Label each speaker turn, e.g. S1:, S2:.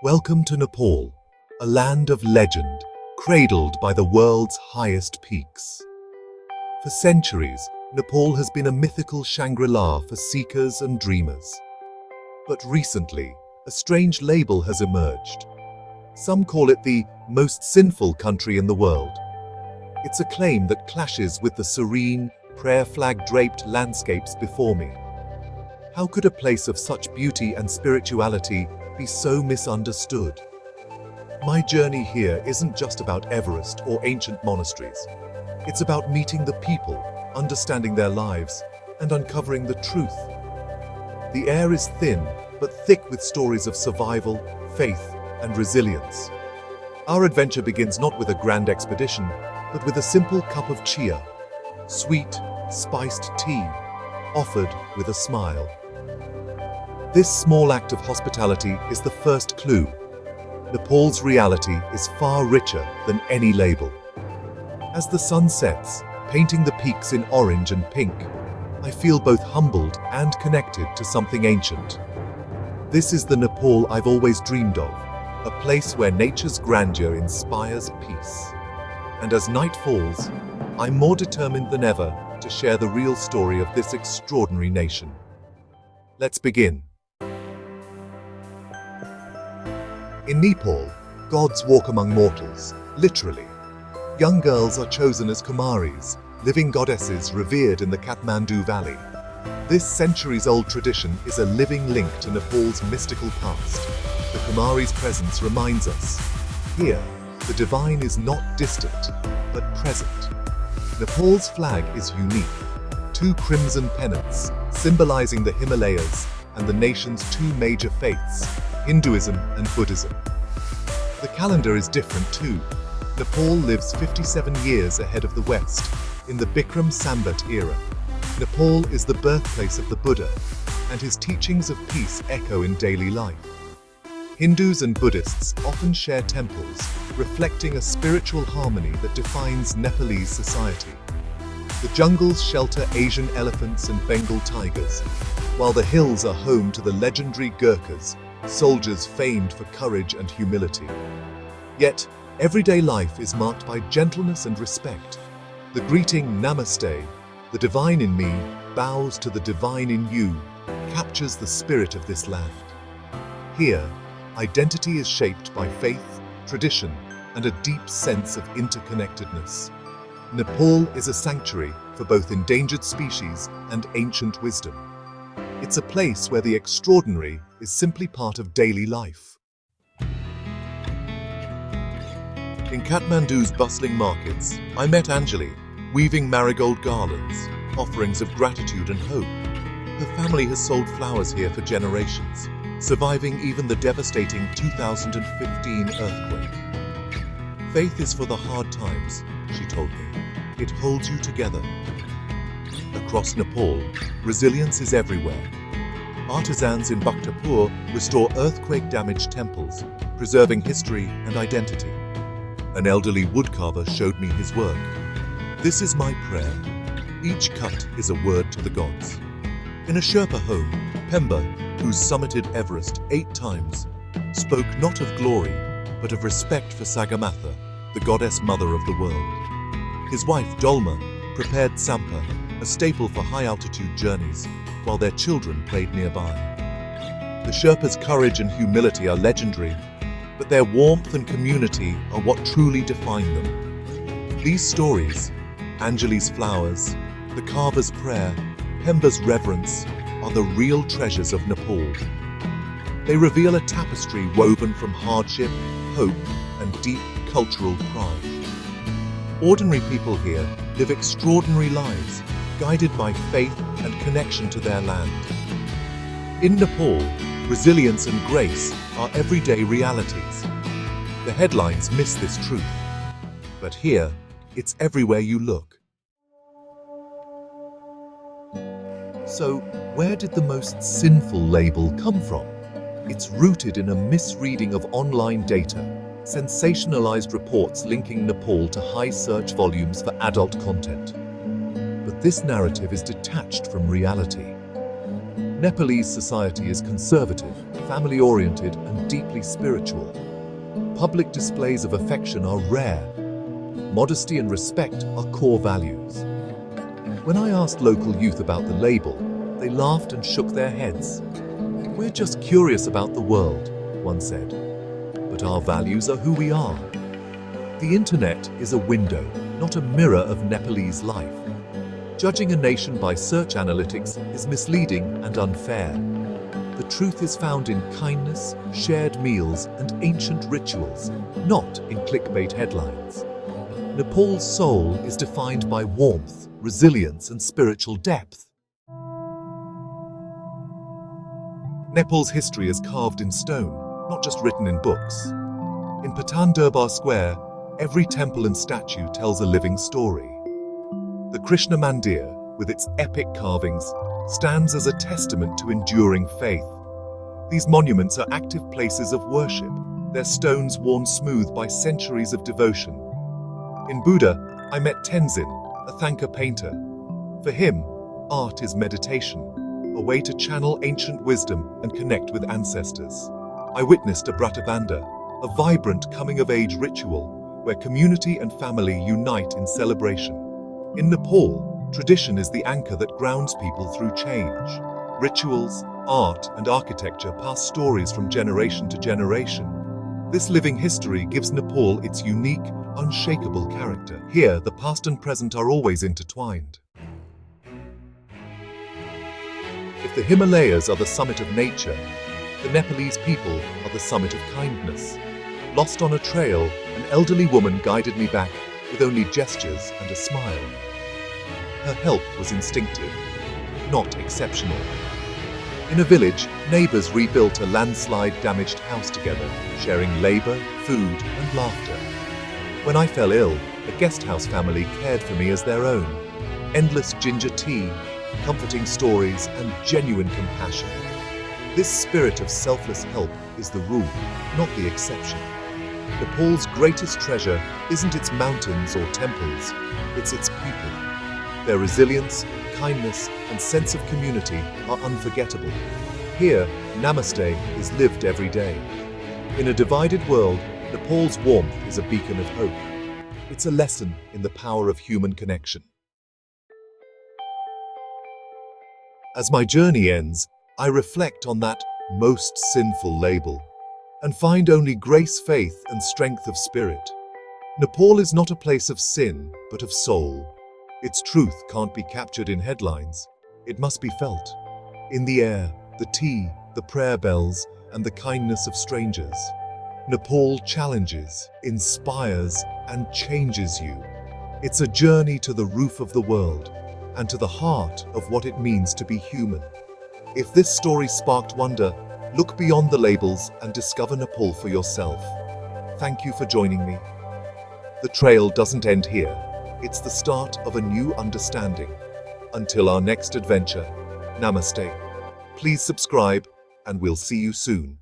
S1: Welcome to Nepal, a land of legend, cradled by the world's highest peaks. For centuries, Nepal has been a mythical Shangri-La for seekers and dreamers. But recently, a strange label has emerged. Some call it the most sinful country in the world. It's a claim that clashes with the serene, prayer flag-draped landscapes before me. How could a place of such beauty and spirituality be so misunderstood? My journey here isn't just about Everest or ancient monasteries. It's about meeting the people, understanding their lives, and uncovering the truth. The air is thin, but thick with stories of survival, faith, and resilience. Our adventure begins not with a grand expedition, but with a simple cup of chia, sweet, spiced tea, offered with a smile. This small act of hospitality is the first clue. Nepal's reality is far richer than any label. As the sun sets, painting the peaks in orange and pink, I feel both humbled and connected to something ancient. This is the Nepal I've always dreamed of, a place where nature's grandeur inspires peace. And as night falls, I'm more determined than ever to share the real story of this extraordinary nation. Let's begin. In Nepal, gods walk among mortals, literally. Young girls are chosen as Kumaris, living goddesses revered in the Kathmandu valley. This centuries-old tradition is a living link to Nepal's mystical past. The Kumari's presence reminds us, here, the divine is not distant, but present. Nepal's flag is unique. Two crimson pennants, symbolizing the Himalayas and the nation's two major faiths, Hinduism and Buddhism. The calendar is different too. Nepal lives 57 years ahead of the West, in the Bikram Sambat era. Nepal is the birthplace of the Buddha, and his teachings of peace echo in daily life. Hindus and Buddhists often share temples, reflecting a spiritual harmony that defines Nepalese society. The jungles shelter Asian elephants and Bengal tigers, while the hills are home to the legendary Gurkhas, soldiers famed for courage and humility. Yet, everyday life is marked by gentleness and respect. The greeting Namaste, the divine in me bows to the divine in you, captures the spirit of this land. Here, identity is shaped by faith, tradition, and a deep sense of interconnectedness. Nepal is a sanctuary for both endangered species and ancient wisdom. It's a place where the extraordinary is simply part of daily life. In Kathmandu's bustling markets, I met Anjali, weaving marigold garlands, offerings of gratitude and hope. Her family has sold flowers here for generations, surviving even the devastating 2015 earthquake. Faith is for the hard times, she told me. It holds you together. Across Nepal, resilience is everywhere. Artisans in Bhaktapur restore earthquake-damaged temples, preserving history and identity. An elderly woodcarver showed me his work. This is my prayer. Each cut is a word to the gods. In a Sherpa home, Pemba, who's summited Everest 8 times, spoke not of glory, but of respect for Sagamatha, the goddess mother of the world. His wife, Dolma, prepared Sampa, a staple for high-altitude journeys, while their children played nearby. The Sherpas' courage and humility are legendary, but their warmth and community are what truly define them. These stories, Anjali's flowers, the carver's prayer, Pemba's reverence, are the real treasures of Nepal. They reveal a tapestry woven from hardship, hope, and deep cultural pride. Ordinary people here live extraordinary lives, guided by faith and connection to their land. In Nepal, resilience and grace are everyday realities. The headlines miss this truth, but here, it's everywhere you look. So, where did the most sinful label come from? It's rooted in a misreading of online data, sensationalized reports linking Nepal to high search volumes for adult content. But this narrative is detached from reality. Nepalese society is conservative, family-oriented and deeply spiritual. Public displays of affection are rare. Modesty and respect are core values. When I asked local youth about the label, they laughed and shook their heads. "We're just curious about the world," one said. "But our values are who we are." The internet is a window, not a mirror of Nepalese life. Judging a nation by search analytics is misleading and unfair. The truth is found in kindness, shared meals, and ancient rituals, not in clickbait headlines. Nepal's soul is defined by warmth, resilience, and spiritual depth. Nepal's history is carved in stone, not just written in books. In Patan Durbar Square, every temple and statue tells a living story. The Krishna Mandir, with its epic carvings, stands as a testament to enduring faith. These monuments are active places of worship, their stones worn smooth by centuries of devotion. In Buddha, I met Tenzin, a Thangka painter. For him, art is meditation, a way to channel ancient wisdom and connect with ancestors. I witnessed a Bratabanda, a vibrant coming-of-age ritual where community and family unite in celebration. In Nepal, tradition is the anchor that grounds people through change. Rituals, art, and architecture pass stories from generation to generation. This living history gives Nepal its unique, unshakable character. Here, the past and present are always intertwined. If the Himalayas are the summit of nature, the Nepalese people are the summit of kindness. Lost on a trail, an elderly woman guided me back with only gestures and a smile. Her help was instinctive, not exceptional. In a village, neighbors rebuilt a landslide-damaged house together, sharing labor, food, and laughter. When I fell ill, a guesthouse family cared for me as their own. Endless ginger tea, comforting stories, and genuine compassion. This spirit of selfless help is the rule, not the exception. Nepal's greatest treasure isn't its mountains or temples, it's its people. Their resilience, kindness, and sense of community are unforgettable. Here, Namaste is lived every day. In a divided world, Nepal's warmth is a beacon of hope. It's a lesson in the power of human connection. As my journey ends, I reflect on that most sinful label and find only grace, faith, and strength of spirit. Nepal is not a place of sin, but of soul. Its truth can't be captured in headlines. It must be felt. In the air, the tea, the prayer bells, and the kindness of strangers. Nepal challenges, inspires, and changes you. It's a journey to the roof of the world and to the heart of what it means to be human. If this story sparked wonder, look beyond the labels and discover Nepal for yourself. Thank you for joining me. The trail doesn't end here. It's the start of a new understanding. Until our next adventure, Namaste. Please subscribe, and we'll see you soon.